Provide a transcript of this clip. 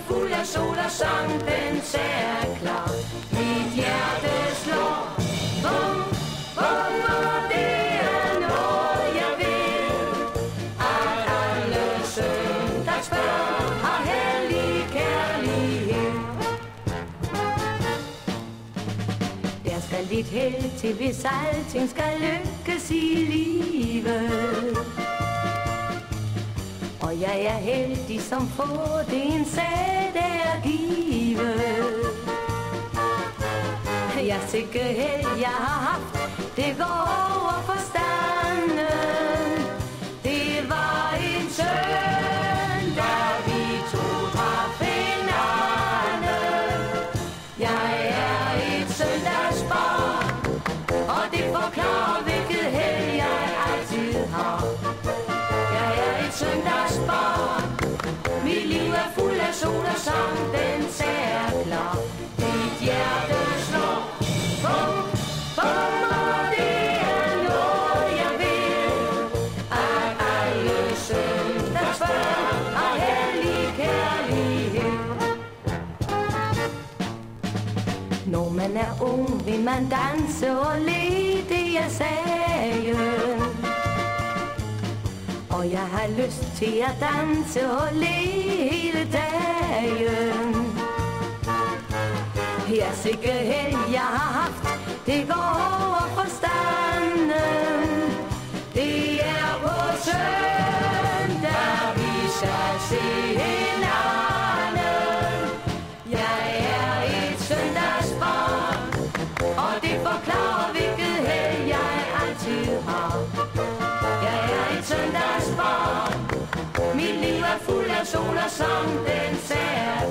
fuld af sol og sang, den ser klar. Mit hjerte slår, bum, bum, og det er noget, jeg vil. At alle søndagsbørn har hellig kærlighed. Der skal lidt held til, hvis alting skal lykkes i livet. Og jeg er heldig, som får det en sag, der er givet. Jeg sikke held, jeg har haft, det går over forstanden. Det var en søndag, vi to traf hinanden. Jeg er et søndagsbarn, og det forklarer, hvilket held jeg altid har. Jeg er et søndagsbarn, mit liv er fuld af sol og sang, den ser klar. Mit hjerte slår, bum, bum, og det er noget, jeg vil. At alle søndagsbørn har hellig kærlighed. Når man er ung, vil man danse og le, det er sagen. Og jeg har lyst til at danse og le hele dagen. Jeg sikke held, jeg har haft, det går over forstanden. Det er på søndag, vi skal se hinanden. Jeg er et søndagsbarn, og det forklarer, hvilket held jeg altid har. Jeg er et søndagsbarn, mit liv er fuld af sol og sang, den ser